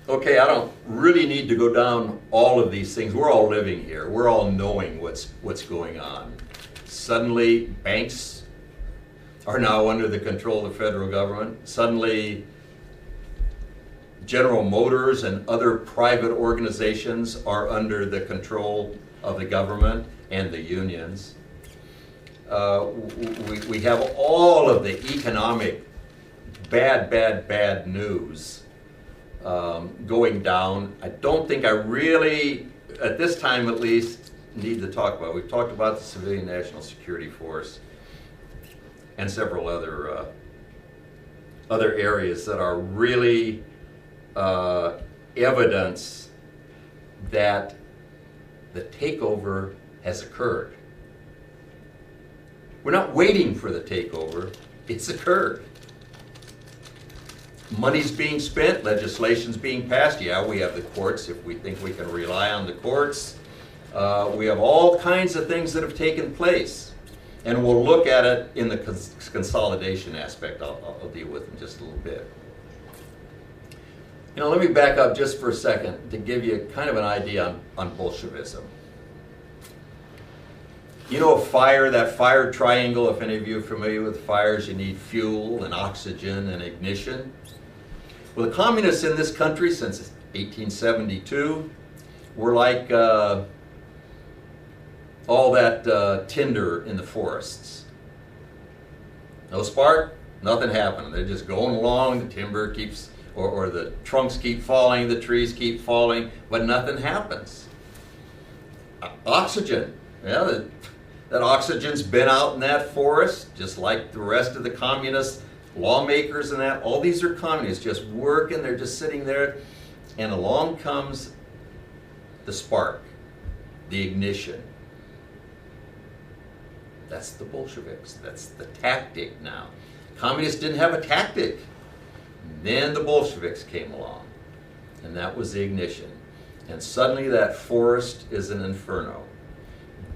Okay, I don't really need to go down all of these things. We're all living here. We're all knowing what's going on. Suddenly, banks are now under the control of the federal government. Suddenly, General Motors and other private organizations are under the control of the government and the unions. We have all of the economic bad news going down. I don't think I really, at this time at least, need to talk about it. We've talked about the Civilian National Security Force and several other areas that are really evidence that the takeover has occurred. We're not waiting for the takeover, it's occurred. Money's being spent, legislation's being passed. Yeah, we have the courts if we think we can rely on the courts. We have all kinds of things that have taken place. And we'll look at it in the consolidation aspect. I'll deal with in just a little bit. You know, let me back up just for a second to give you kind of an idea on Bolshevism. You know, that fire triangle, if any of you are familiar with fires, you need fuel and oxygen and ignition. Well, the communists in this country since 1872 were like all that tinder in the forests. No spark, nothing happening. They're just going along, the timber keeps, or the trunks keep falling, the trees keep falling, but nothing happens. Oxygen, yeah, that oxygen's been out in that forest, just like the rest of the communist lawmakers and that. All these are communists just working, they're just sitting there, and along comes the spark, the ignition. That's the Bolsheviks, that's the tactic now. Communists didn't have a tactic. Then the Bolsheviks came along, and that was the ignition. And suddenly that forest is an inferno.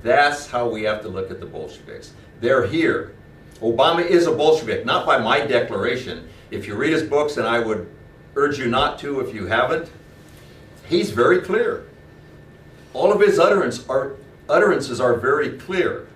That's how we have to look at the Bolsheviks. They're here. Obama is a Bolshevik, not by my declaration. If you read his books, and I would urge you not to if you haven't, he's very clear. All of his utterances are very clear.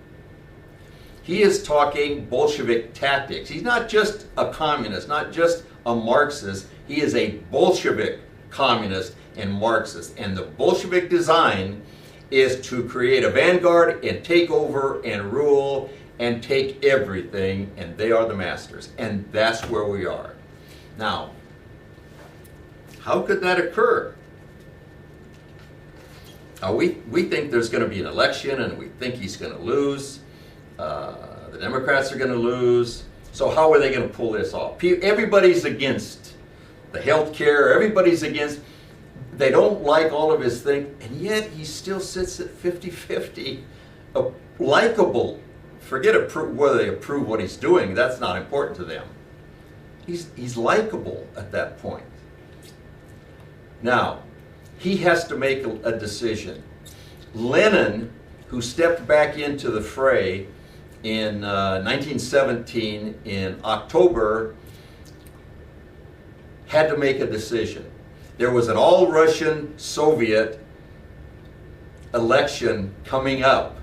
He is talking Bolshevik tactics. He's not just a communist, not just a Marxist. He is a Bolshevik communist and Marxist. And the Bolshevik design is to create a vanguard and take over and rule and take everything, and they are the masters. And that's where we are. Now, how could that occur? We think there's going to be an election, and we think he's going to lose. The Democrats are going to lose. So how are they going to pull this off? Everybody's against the health care. Everybody's against. They don't like all of his things, and yet he still sits at 50-50. Likeable. Forget whether they approve what he's doing. That's not important to them. He's likable at that point. Now, he has to make a decision. Lenin, who stepped back into the fray in 1917 in October, had to make a decision. There was an all-Russian Soviet election coming up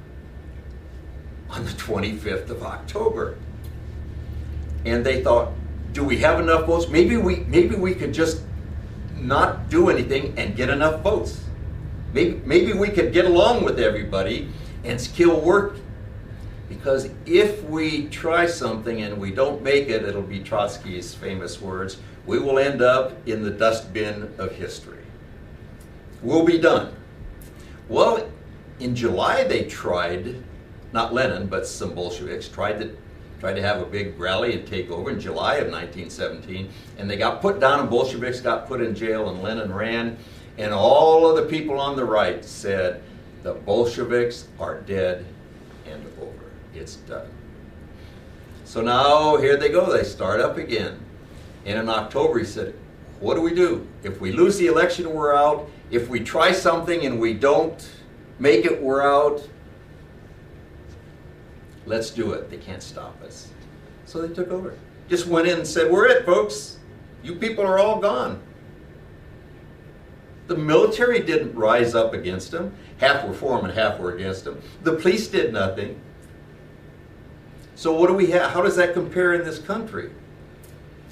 on the 25th of October. And they thought, do we have enough votes? Maybe we could just not do anything and get enough votes. Maybe we could get along with everybody and still work. Because if we try something and we don't make it, it'll be Trotsky's famous words, we will end up in the dustbin of history. We'll be done. Well, in July they tried, not Lenin, but some Bolsheviks tried to have a big rally and take over in July of 1917, and they got put down, and Bolsheviks got put in jail, and Lenin ran, and all of the people on the right said, the Bolsheviks are dead and over. It's done. So now here they go, they start up again. And in October he said, what do we do? If we lose the election, we're out. If we try something and we don't make it, we're out. Let's do it. They can't stop us. So they took over. Just went in and said, we're it, folks. You people are all gone. The military didn't rise up against him. Half were for him and half were against him. The police did nothing. So what do we have? How does that compare in this country?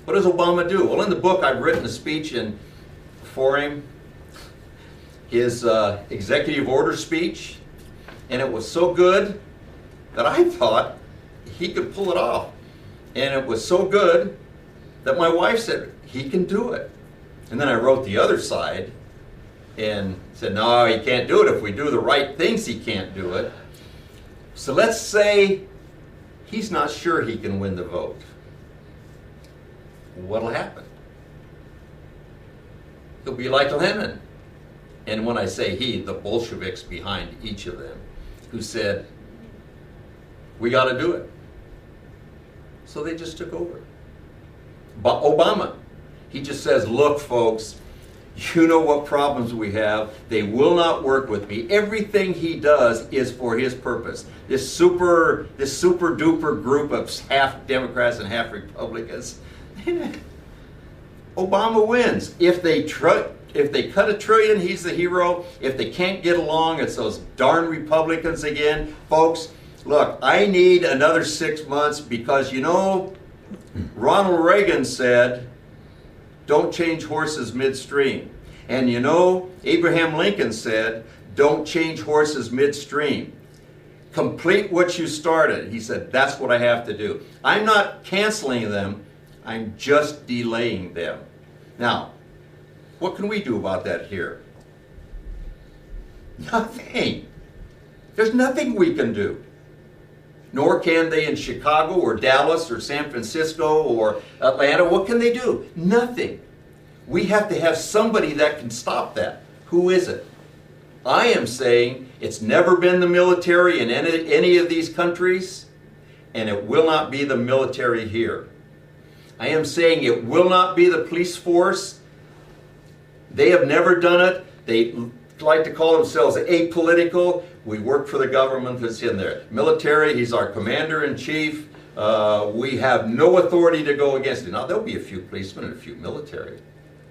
What does Obama do? Well, in the book, I've written a speech for him, his executive order speech, and it was so good that I thought he could pull it off. And it was so good that my wife said, he can do it. And then I wrote the other side and said, no, he can't do it. If we do the right things, he can't do it. So let's say he's not sure he can win the vote. What'll happen? He'll be like Lenin. And when I say he, the Bolsheviks behind each of them, who said, we got to do it. So they just took over. But Obama, he just says, look, folks, you know what problems we have. They will not work with me. Everything he does is for his purpose. This super duper group of half Democrats and half Republicans. Obama wins. If they cut $1 trillion, he's the hero. If they can't get along, it's those darn Republicans again. Folks, look, I need another 6 months because, you know, Ronald Reagan said, don't change horses midstream. And you know, Abraham Lincoln said, don't change horses midstream. Complete what you started. He said, that's what I have to do. I'm not canceling them. I'm just delaying them. Now, what can we do about that here? Nothing. There's nothing we can do. Nor can they in Chicago or Dallas or San Francisco or Atlanta. What can they do? Nothing. We have to have somebody that can stop that. Who is it? I am saying it's never been the military in any of these countries, and it will not be the military here. I am saying it will not be the police force. They have never done it. They like to call themselves apolitical. We work for the government that's in there. Military, he's our commander-in-chief. We have no authority to go against it. Now, there'll be a few policemen and a few military.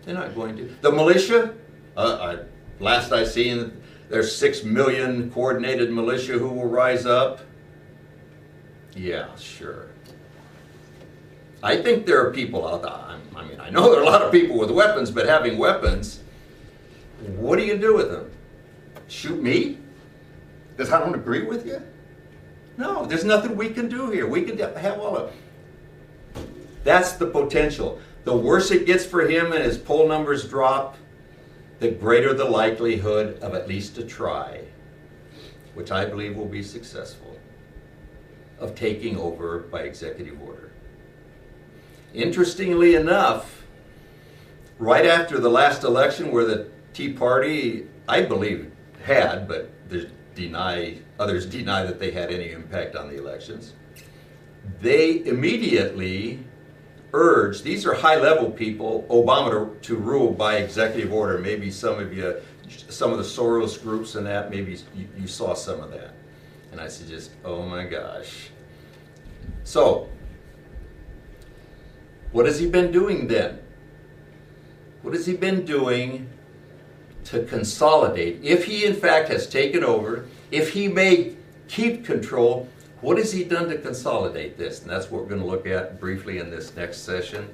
They're not going to. The militia, last I seen, there's 6 million coordinated militia who will rise up. Yeah, sure. I think there are people out there, I mean, I know there are a lot of people with weapons, but having weapons, what do you do with them? Shoot me? Because I don't agree with you? No, there's nothing we can do here. We can have all of it. That's the potential. The worse it gets for him and his poll numbers drop, the greater the likelihood of at least a try, which I believe will be successful, of taking over by executive order. Interestingly enough, right after the last election where the Tea Party, I believe, had, but others deny that they had any impact on the elections, they immediately urged, these are high-level people, Obama to rule by executive order. Maybe some of the Soros groups and that, maybe you saw some of that. And I said just, oh my gosh. So, what has he been doing then? What has he been doing to consolidate? If he in fact has taken over, if he may keep control, what has he done to consolidate this? And that's what we're going to look at briefly in this next session.